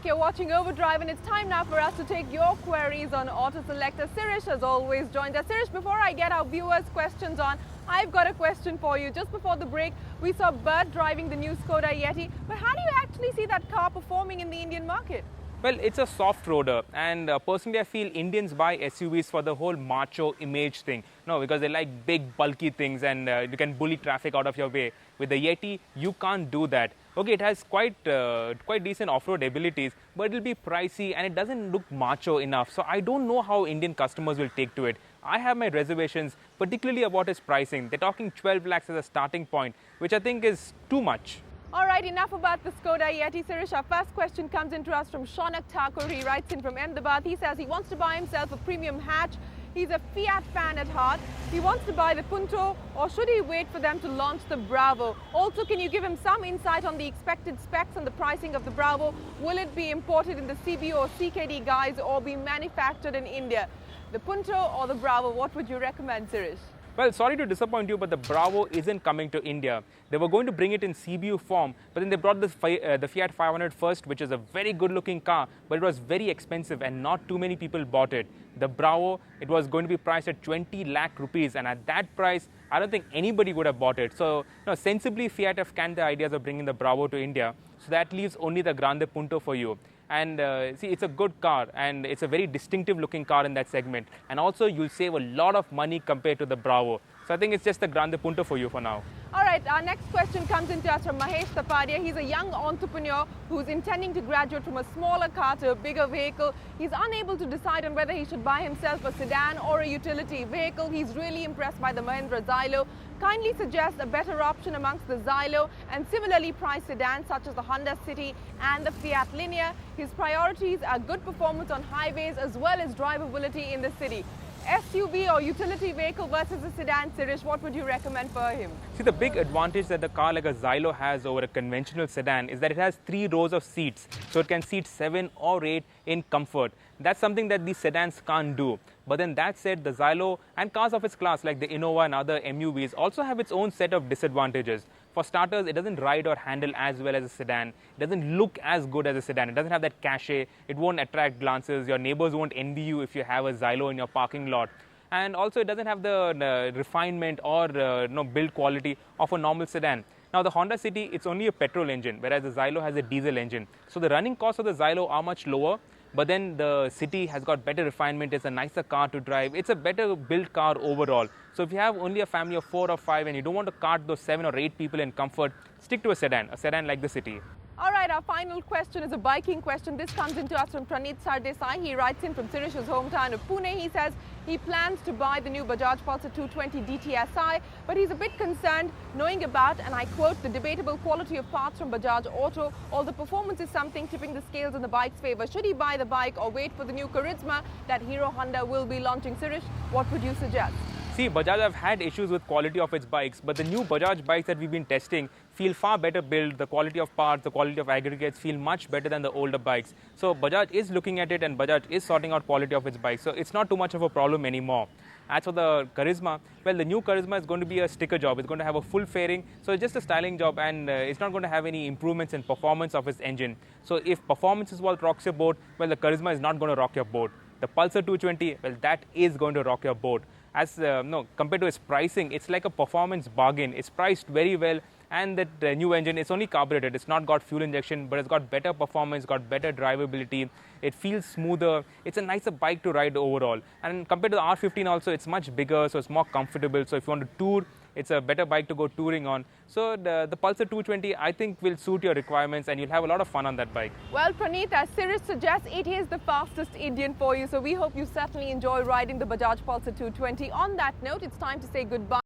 back. You're watching Overdrive, and it's time now for us to take your queries on Auto Selector. Sirish has always joined us. Sirish, before I get our viewers' questions on, I've got a question for you. Just before the break, we saw Bert driving the new Skoda Yeti. But how do you actually see that car performing in the Indian market? Well, it's a soft roader, and personally I feel Indians buy SUVs for the whole macho image thing. No, because they like big bulky things and you can bully traffic out of your way. With the Yeti, you can't do that. Okay, it has quite decent off-road abilities, but it'll be pricey and it doesn't look macho enough. So I don't know how Indian customers will take to it. I have my reservations, particularly about its pricing. They're talking 12 lakhs as a starting point, which I think is too much. All right, enough about the Skoda Yeti. Sirish, our first question comes in to us from Shaunak Thakur. He writes in from Ahmedabad. He says he wants to buy himself a premium hatch. He's a Fiat fan at heart. He wants to buy the Punto, or should he wait for them to launch the Bravo? Also, can you give him some insight on the expected specs and the pricing of the Bravo? Will it be imported in the CBO or CKD guise or be manufactured in India? The Punto or the Bravo, what would you recommend, Sirish? Well, sorry to disappoint you, but the Bravo isn't coming to India. They were going to bring it in CBU form, but then they brought the Fiat 500 first, which is a very good-looking car, but it was very expensive and not too many people bought it. The Bravo, it was going to be priced at 20 lakh rupees, and at that price, I don't think anybody would have bought it. So, sensibly, Fiat have canned the ideas of bringing the Bravo to India. So that leaves only the Grande Punto for you. And see, it's a good car and it's a very distinctive looking car in that segment. And also you'll save a lot of money compared to the Bravo. So I think it's just the Grande Punto for you for now. All right, our next question comes into us from Mahesh Tapadia. He's a young entrepreneur who's intending to graduate from a smaller car to a bigger vehicle. He's unable to decide on whether he should buy himself a sedan or a utility vehicle. He's really impressed by the Mahindra Xylo. Kindly suggest a better option amongst the Xylo and similarly priced sedans such as the Honda City and the Fiat Linea. His priorities are good performance on highways as well as drivability in the city. SUV or utility vehicle versus a sedan, Sirish, what would you recommend for him? See, the big advantage that the car like a Xylo has over a conventional sedan is that it has 3 rows of seats. So it can seat 7 or 8 in comfort. That's something that these sedans can't do. But then that said, the Xylo and cars of its class like the Innova and other MUVs also have its own set of disadvantages. For starters, it doesn't ride or handle as well as a sedan. It doesn't look as good as a sedan. It doesn't have that cachet. It won't attract glances. Your neighbors won't envy you if you have a Xylo in your parking lot. And also, it doesn't have the refinement or build quality of a normal sedan. Now, the Honda City, it's only a petrol engine, whereas the Xylo has a diesel engine. So the running costs of the Xylo are much lower. But then the City has got better refinement, it's a nicer car to drive, it's a better built car overall. So if you have only a family of 4 or 5 and you don't want to cart those 7 or 8 people in comfort, stick to a sedan like the City. All right, our final question is a biking question. This comes into us from Praneeth Sardesai. He writes in from Sirish's hometown of Pune. He says he plans to buy the new Bajaj Pulsar 220 DTSi, but he's a bit concerned knowing about, and I quote, the debatable quality of parts from Bajaj Auto, or the performance is something tipping the scales in the bike's favor. Should he buy the bike or wait for the new Karizma that Hero Honda will be launching? Sirish, what would you suggest? See, Bajaj have had issues with quality of its bikes, but the new Bajaj bikes that we've been testing feel far better built. The quality of parts, the quality of aggregates feel much better than the older bikes. So Bajaj is looking at it and Bajaj is sorting out quality of its bikes. So it's not too much of a problem anymore. As for the Karizma, well, the new Karizma is going to be a sticker job. It's going to have a full fairing. So it's just a styling job and it's not going to have any improvements in performance of its engine. So if performance is what rocks your boat, well, the Karizma is not going to rock your boat. The Pulsar 220, well, that is going to rock your boat. As compared to its pricing, it's like a performance bargain. It's priced very well, and that new engine, it's only carburetted. It's not got fuel injection, but it's got better performance, got better drivability. It feels smoother. It's a nicer bike to ride overall. And compared to the R15 also, it's much bigger, so it's more comfortable. So if you want to tour, it's a better bike to go touring on. So the Pulsar 220, I think, will suit your requirements and you'll have a lot of fun on that bike. Well, Praneeth, as Sirish suggests, it is the fastest Indian for you. So we hope you certainly enjoy riding the Bajaj Pulsar 220. On that note, it's time to say goodbye.